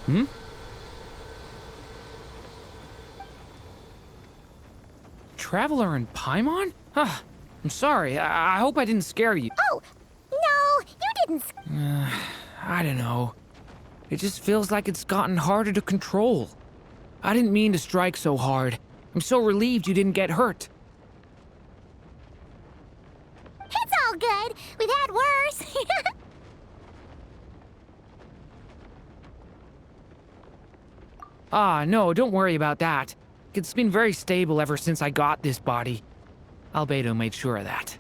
Hmm? Traveler in Paimon? Huh. I'm sorry. I hope I didn't scare you. Oh, no, you didn't. I don't know. It just feels like it's gotten harder to control. I didn't mean to strike so hard. I'm so relieved you didn't get hurt. It's all good. We've had worse. Ah, no, don't worry about that. It's been very stable ever since I got this body. Albedo made sure of that.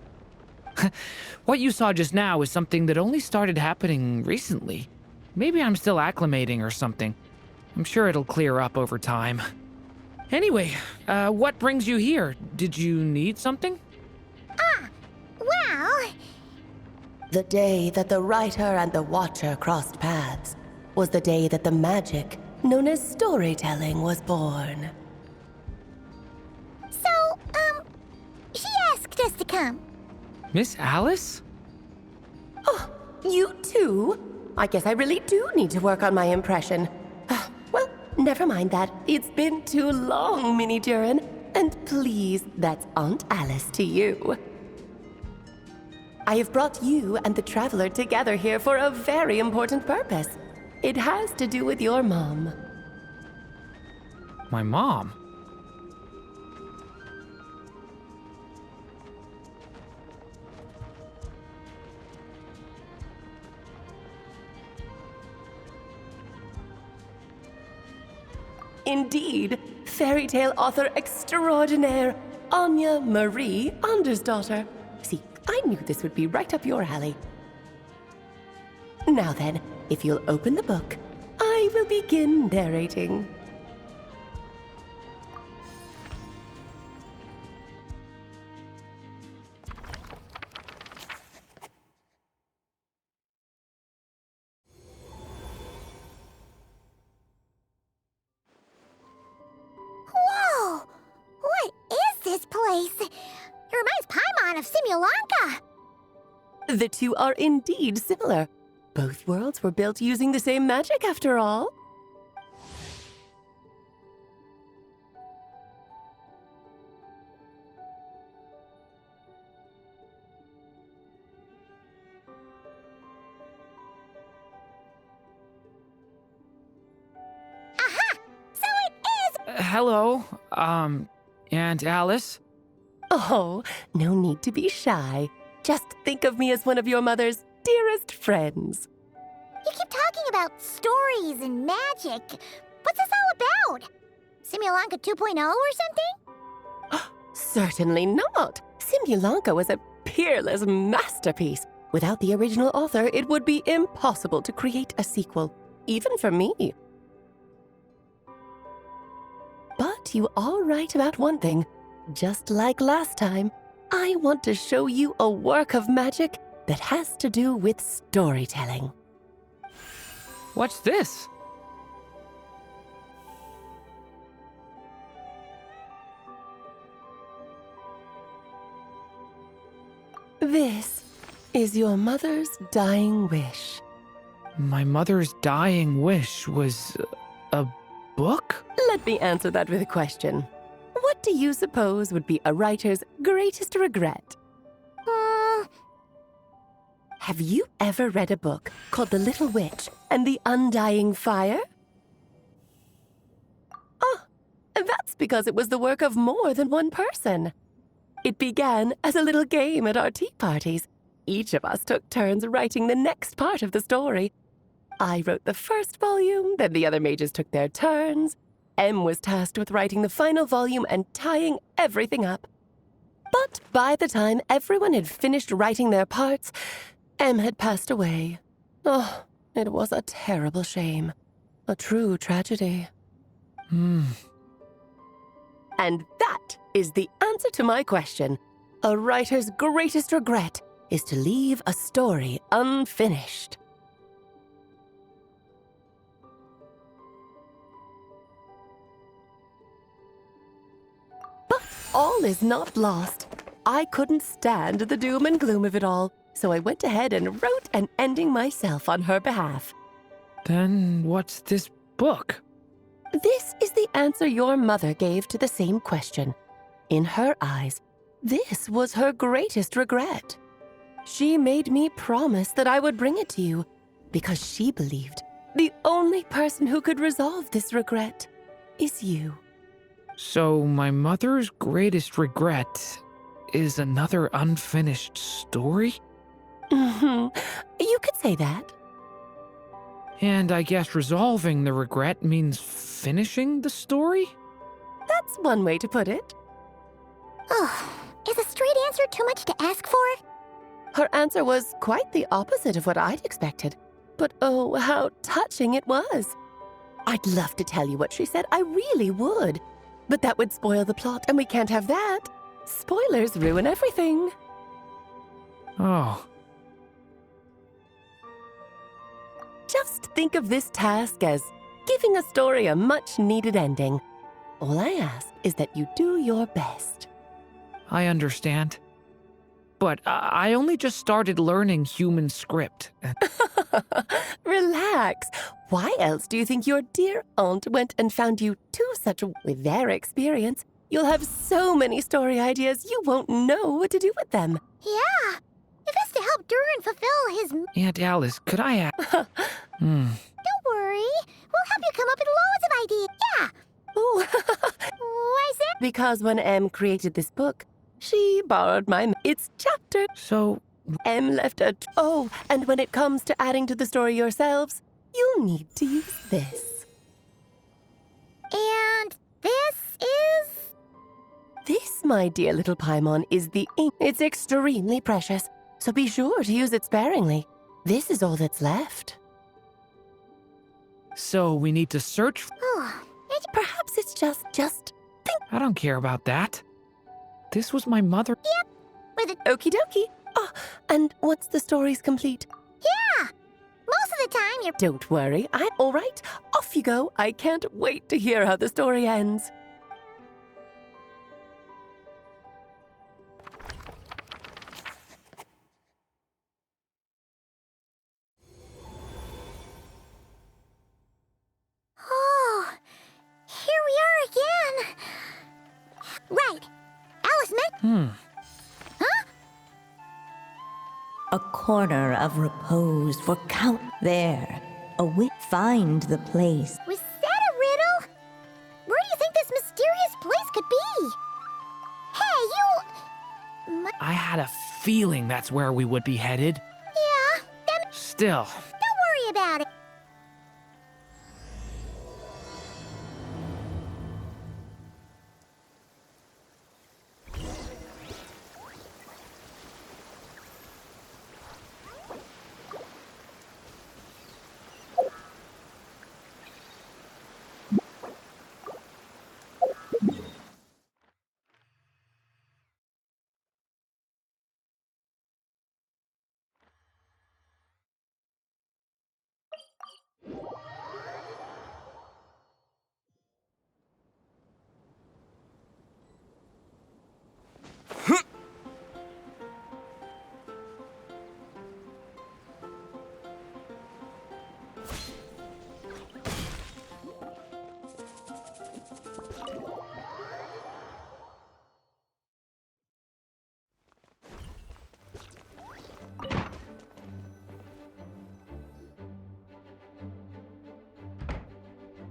What you saw just now is something that only started happening recently. Maybe I'm still acclimating or something. I'm sure it'll clear up over time. Anyway, what brings you here? Did you need something? Well, The day that the writer and the watcher crossed paths was the day that the magic known as storytelling was born. so, she asked us to come. Miss Alice? Oh, you too? I guess I really do need to work on my impression. Well, never mind that. It's been too long, Minnie Durin. And please, that's Aunt Alice to you. I have brought you and the Traveler together here for a very important purpose. It has to do with your mom. My mom? Indeed, fairy tale author extraordinaire, Anya Marie Andersdottir. See, I knew this would be right up your alley. Now then, if you'll open the book, I will begin narrating. Whoa! What is this place? It reminds Paimon of Simulanka. The two are indeed similar. Both worlds were built using the same magic, after all. So it is. Hello, Aunt Alice? Oh, no need to be shy. Just think of me as one of your mother's dearest friends. You keep talking about stories and magic. What's this all about? Simulanka 2.0 or something? Certainly not. Simulanka was a peerless masterpiece. Without the original author, it would be impossible to create a sequel, even for me. But you are right about one thing. Just like last time, I want to show you a work of magic that has to do with storytelling. What's this? This is your mother's dying wish. My mother's dying wish was a book? Let me answer that with a question. What do you suppose would be a writer's greatest regret? Have you ever read a book called The Little Witch and the Undying Fire? Oh, that's because it was the work of more than one person. It began as a little game at our tea parties. Each of us took turns writing the next part of the story. I wrote the first volume, then the other mages took their turns. Em was tasked with writing the final volume and tying everything up. But by the time everyone had finished writing their parts, Em had passed away. Oh, it was a terrible shame. A true tragedy. And that is the answer to my question. A writer's greatest regret is to leave a story unfinished. But all is not lost. I couldn't stand the doom and gloom of it all, so I went ahead and wrote an ending myself on her behalf. Then what's this book? This is the answer your mother gave to the same question. In her eyes, this was her greatest regret. She made me promise that I would bring it to you because she believed the only person who could resolve this regret is you. So my mother's greatest regret is another unfinished story? You could say that. And I guess resolving the regret means finishing the story? That's one way to put it. Oh, is a straight answer too much to ask for? Her answer was quite the opposite of what I'd expected. But oh, how touching it was. I'd love to tell you what she said, I really would. But that would spoil the plot, and we can't have that. Spoilers ruin everything. Oh. Just think of this task as giving a story a much-needed ending. All I ask is that you do your best. I understand. But I only just started learning human script. Relax. Why else do you think your dear aunt went and found you two such... With their experience, you'll have so many story ideas you won't know what to do with them. Yeah. If it's to help Durin fulfill his... Aunt Alice, could I ask? Don't worry. We'll help you come up with loads of ideas. Yeah. Oh, Why is that? because when Em created this book, she borrowed my... It's chapter... So, Em left a... Oh, and when it comes to adding to the story yourselves, you'll need to use this. And this is... This, my dear little Paimon, is the ink. It's extremely precious, so be sure to use it sparingly. This is all that's left. so we need to search. Oh, Perhaps it's just think. I don't care about that. This was my mother. with a... Okie dokie. Oh, and once the story's complete, Yeah. Most of the time, you're... don't worry. I'm all right. Off you go. I can't wait to hear how the story ends. Oh, here we are again. Right. Alice meant... A corner of repose for count there. Find the place. Was that a riddle? Where do you think this mysterious place could be? Hey, you... I had a feeling that's where we would be headed. Yeah, then Still, don't worry about it.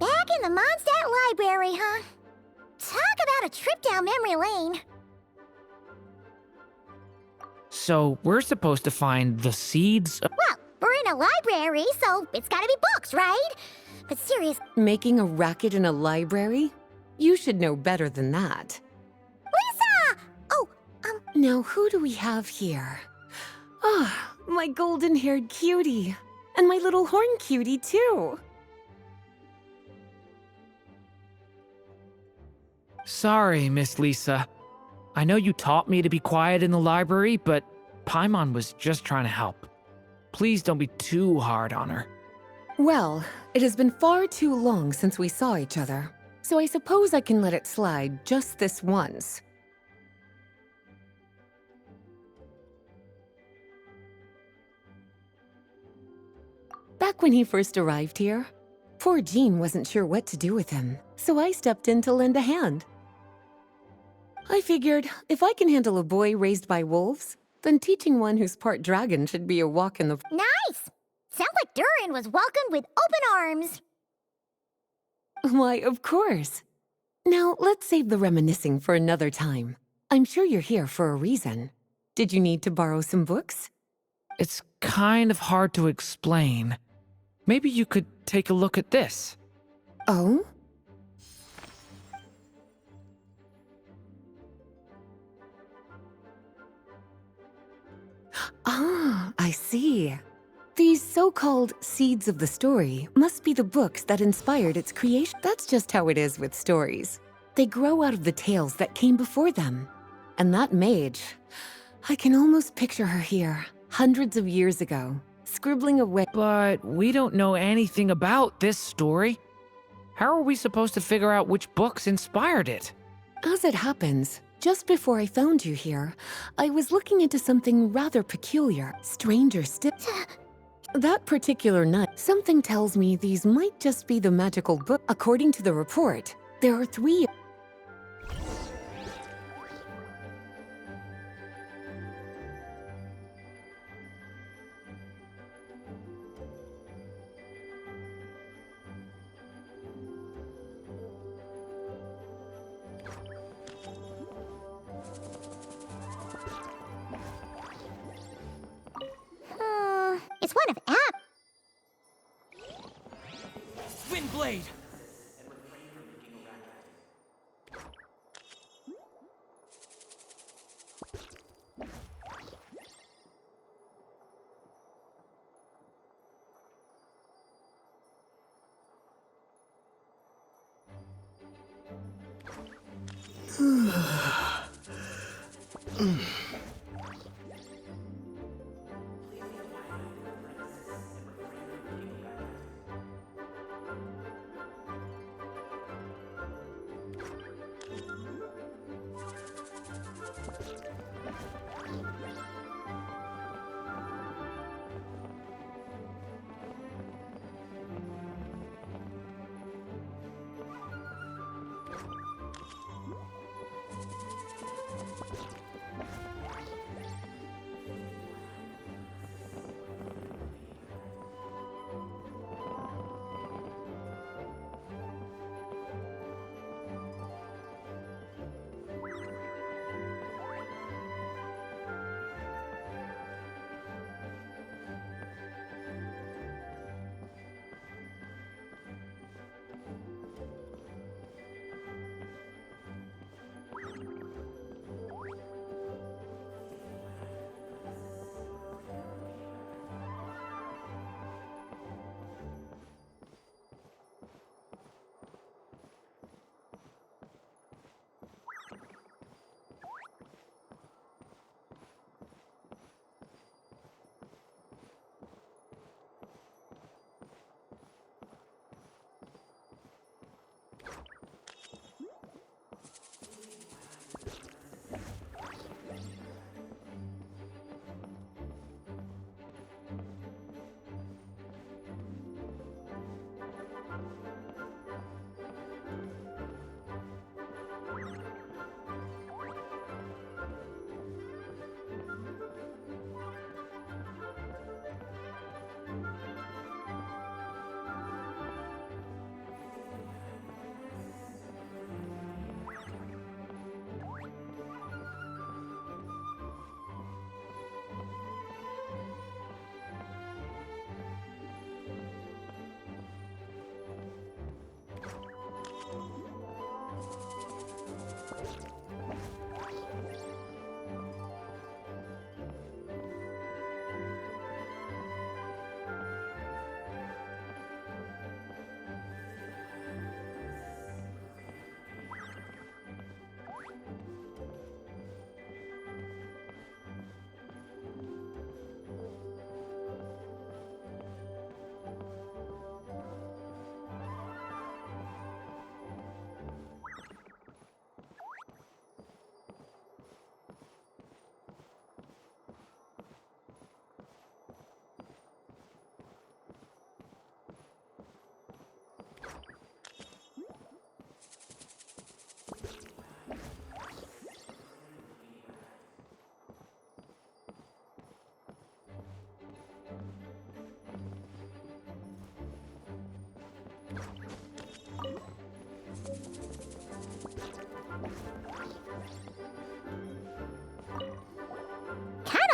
Back in the Mondstadt Library, huh? Talk about a trip down memory lane. so we're supposed to find the seeds. Well, we're in a library, so it's gotta be books, right? But seriously, Making a racket in a library? You should know better than that. Lisa! Oh, Now, who do we have here? Ah, my golden-haired cutie. And my little horn cutie, too. Sorry, Miss Lisa. I know you taught me to be quiet in the library, but Paimon was just trying to help. Please don't be too hard on her. Well, it has been far too long since we saw each other, so I suppose I can let it slide just this once. Back when he first arrived here, Poor Jean wasn't sure what to do with him, so I stepped in to lend a hand. I figured if I can handle a boy raised by wolves, then teaching one who's part dragon should be a walk in the... Nice! Sounds like Durin was welcomed with open arms. Why, of course. Now, let's save the reminiscing for another time. I'm sure you're here for a reason. Did you need to borrow some books? It's kind of hard to explain. Maybe you could take a look at this. Oh? Ah, I see. These so-called seeds of the story must be the books that inspired its creation. That's just how it is with stories. They grow out of the tales that came before them. And that mage, I can almost picture her here, hundreds of years ago, scribbling away. But we don't know anything about this story. How are we supposed to figure out which books inspired it? As it happens, just before I found you here, I was looking into something rather peculiar, stranger still. That particular night, something tells me these might just be the magical book. According to the report, there are 3. It's one of app. Windblade!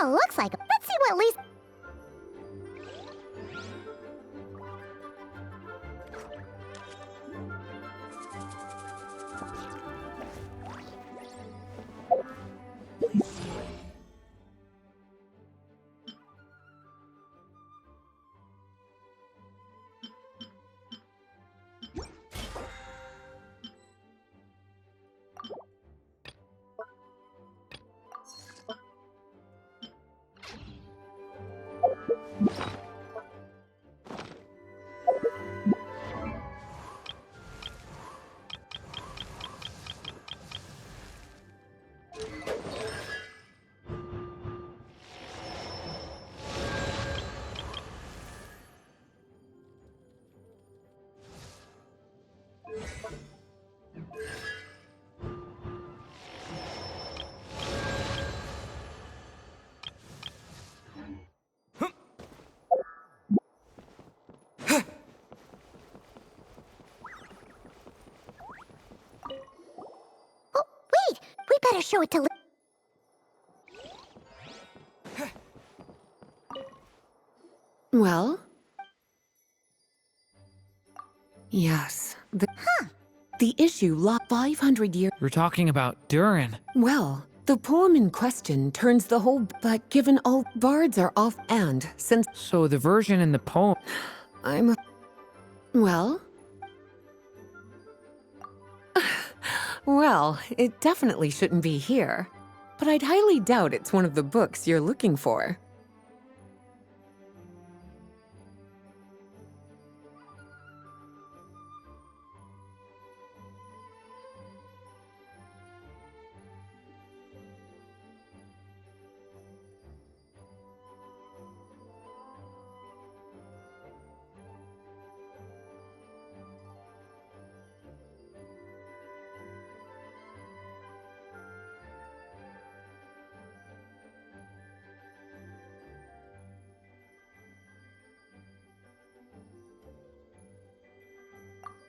Kinda looks like him. Let's see what Lisa... Oh, wait! We better show it to Lisa. Well? Yes. The issue 500 years. We're talking about Durin. Well, the poem in question turns the whole. But given all bards are off, and since So the version in the poem. I'm a. Well? Well, it definitely shouldn't be here. But I'd highly doubt it's one of the books you're looking for.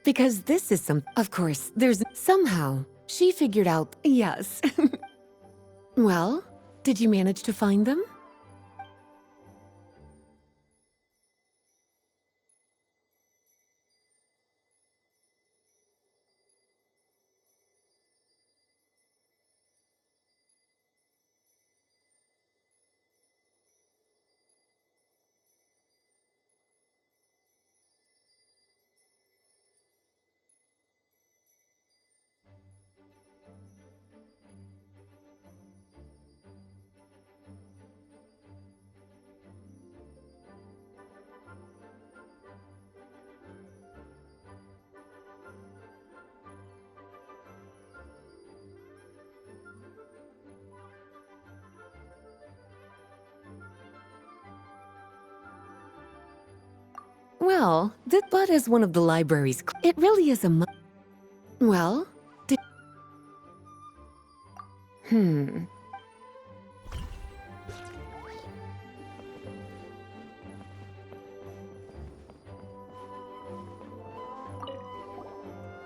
Because this is some. Of course, there's. Somehow, she figured out. Yes. Well, did you manage to find them? Well, that but as one of the library's. It really is a. Well, did. An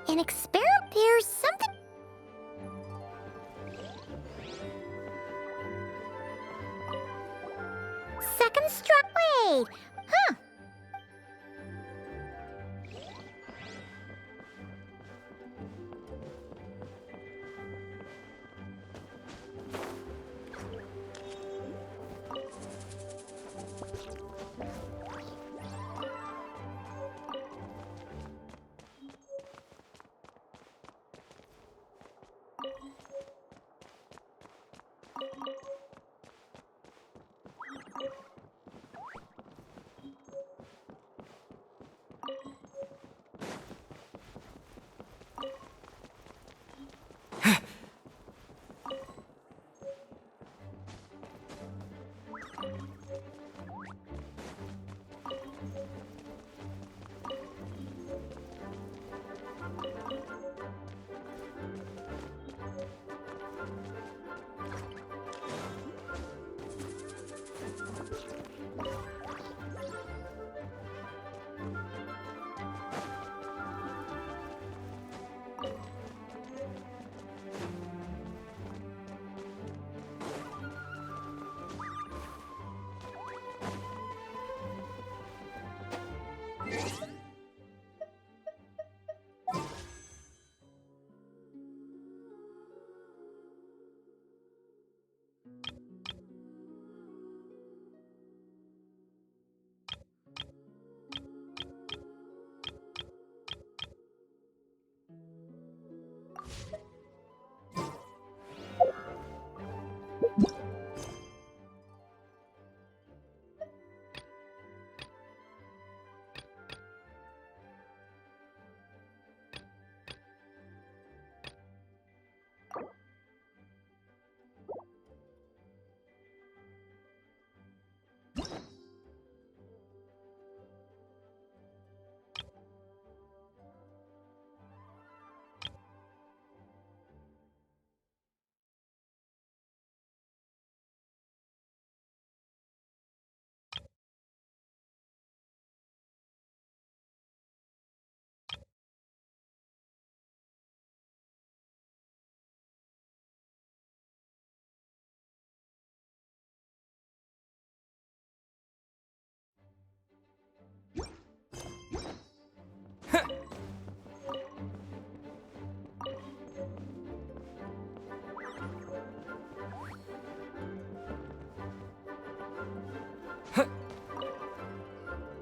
experiment? There's something... Second strike. Wait! Huh!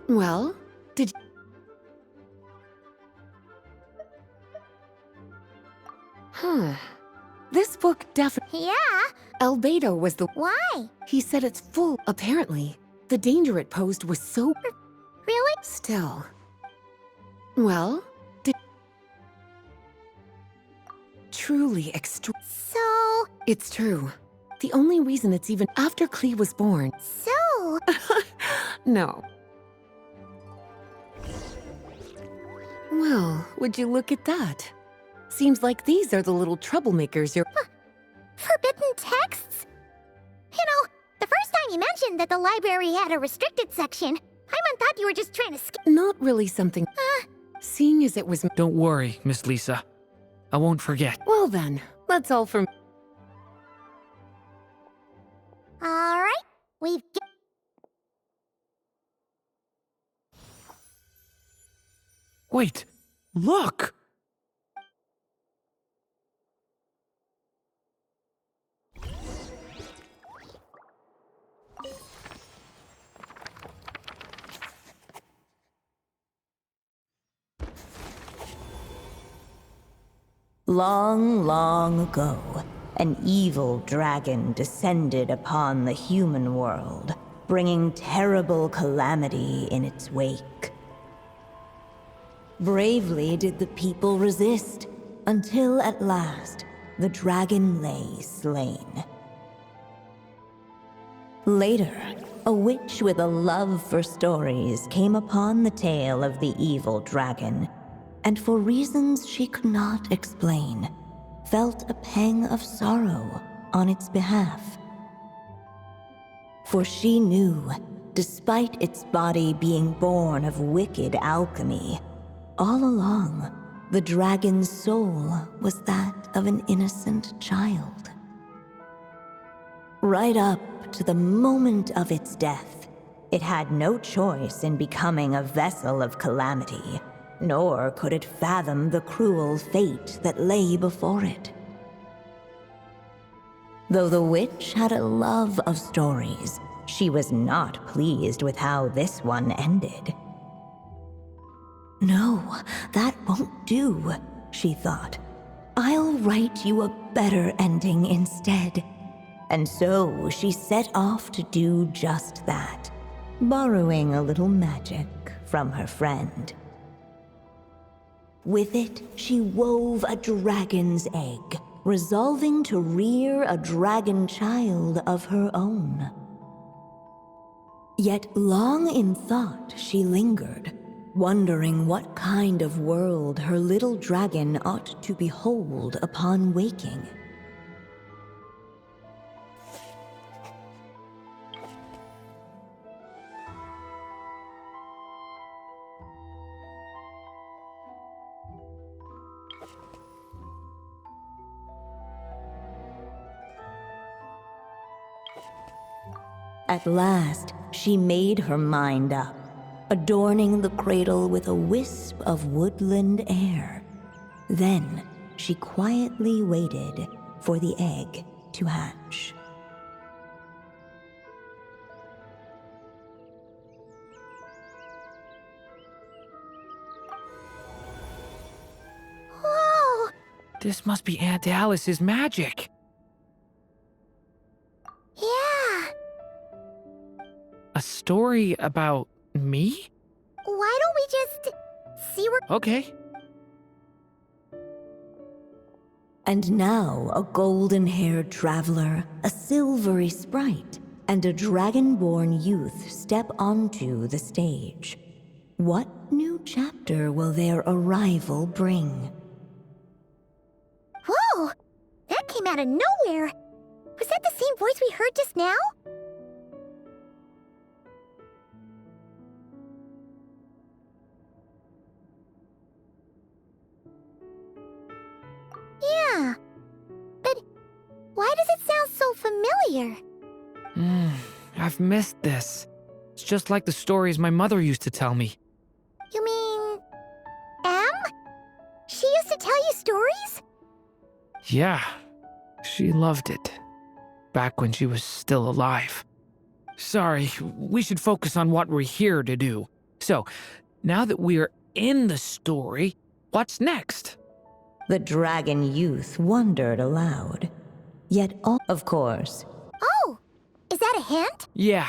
Well, did Huh. This book definitely. Yeah? Albedo was the. Why? He said it's full, apparently. The danger it posed was so. Really? Still. Well, did. Truly So... It's true. The only reason it's even after Klee was born. So... No. Well, would you look at that? Seems like these are the little troublemakers you're. Forbidden texts? You know, the first time you mentioned that the library had a restricted section, I thought you were just trying to skip. Not really something. Seeing as it was. Don't worry, Miss Lisa. I won't forget. Well then, that's all from. Alright, we've... Wait, look! Long, long ago, an evil dragon descended upon the human world, bringing terrible calamity in its wake. Bravely did the people resist, until at last, the dragon lay slain. Later, a witch with a love for stories came upon the tale of the evil dragon, and for reasons she could not explain, felt a pang of sorrow on its behalf. For she knew, despite its body being born of wicked alchemy, all along, the dragon's soul was that of an innocent child. Right up to the moment of its death, it had no choice in becoming a vessel of calamity, nor could it fathom the cruel fate that lay before it. Though the witch had a love of stories, she was not pleased with how this one ended. No, that won't do, she thought. I'll write you a better ending instead. And so she set off to do just that, borrowing a little magic from her friend. With it, she wove a dragon's egg, resolving to rear a dragon child of her own. Yet long in thought she lingered, wondering what kind of world her little dragon ought to behold upon waking. At last, she made her mind up, adorning the cradle with a wisp of woodland air. Then, she quietly waited for the egg to hatch. Whoa! This must be Aunt Alice's magic. Yeah. A story about me? Why don't we just see where... Okay. And now a golden-haired traveler, a silvery sprite, and a dragon-born youth step onto the stage. What new chapter will their arrival bring? Whoa! That came out of nowhere! Was that the same voice we heard just now? Yeah. But why does it sound so familiar? I've missed this. It's just like the stories my mother used to tell me. You mean... Em? She used to tell you stories? Yeah, she loved it. Back when she was still alive. Sorry, we should focus on what we're here to do. So, now that we're in the story, what's next? The dragon youth wondered aloud. Yet all, of course, Oh! Is that a hint? Yeah.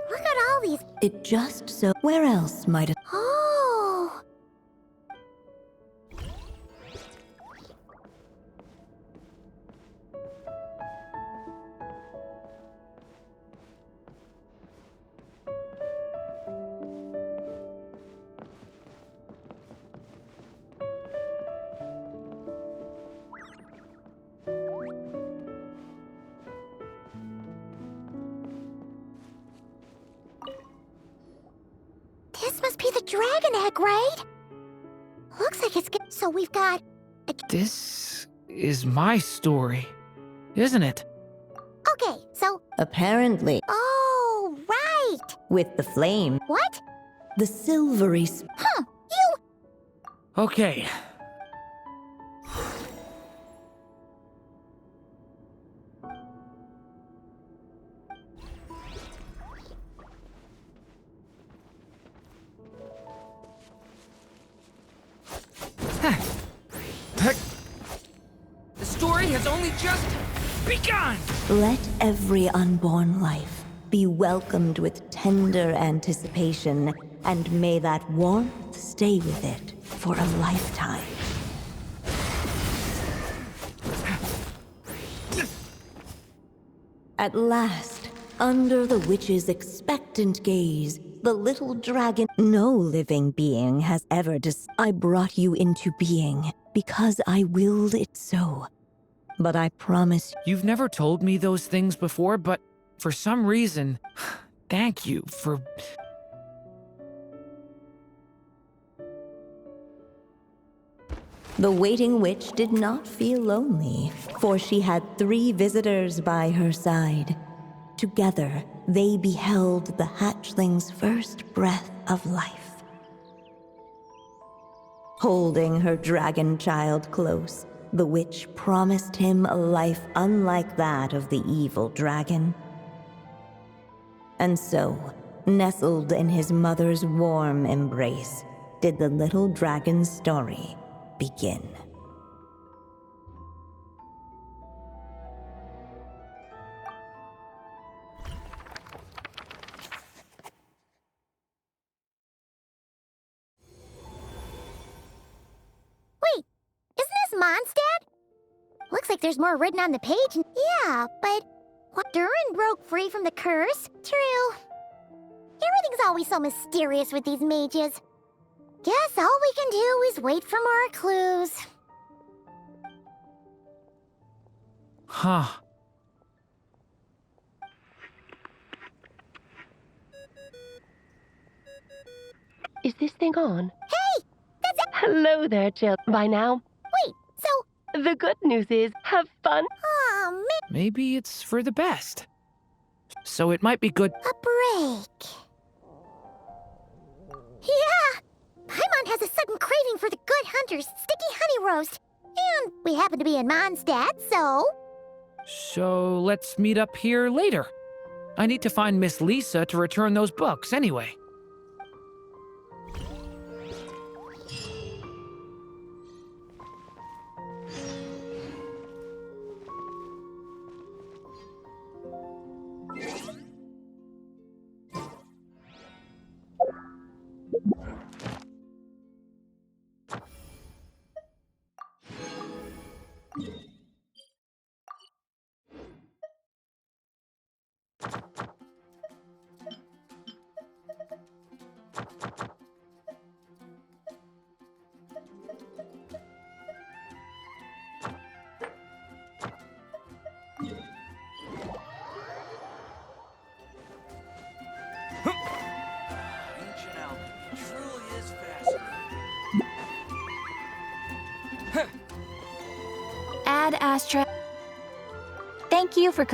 Look at all these... it just so... Where else might it... Oh! This must be the dragon egg, right? Looks like it's good. So we've got... This is my story, isn't it? Okay, so... Apparently, Oh, right! with the flame, What? the silvery... Huh, you... Okay. The story has only just begun! Let every unborn life be welcomed with tender anticipation, and may that warmth stay with it for a lifetime. At last, under the witch's expectant gaze, the little dragon... No living being has ever I brought you into being because I willed it so. But I promise... You've never told me those things before, but for some reason, thank you for... The waiting witch did not feel lonely, for she had 3 visitors by her side. Together, they beheld the hatchling's first breath of life. Holding her dragon child close, the witch promised him a life unlike that of the evil dragon. And so, nestled in his mother's warm embrace, did the little dragon's story begin. Wait, isn't this Mondstadt? Looks like there's more written on the page. Yeah, but... What? Durin broke free from the curse? True. Everything's always so mysterious with these mages. Guess all we can do is wait for more clues. Huh. Is this thing on? Hey! That's it! Hello there, Jill. By now. Wait, so... The good news is, have fun. Aw, man, Maybe it's for the best. So it might be good. a break. Yeah! Paimon has a sudden craving for the Good Hunter's sticky honey roast. And we happen to be in Mondstadt, so... So let's meet up here later. I need to find Miss Lisa to return those books anyway. Ancient alchemy truly is fascinating. Ad Astra. Thank you for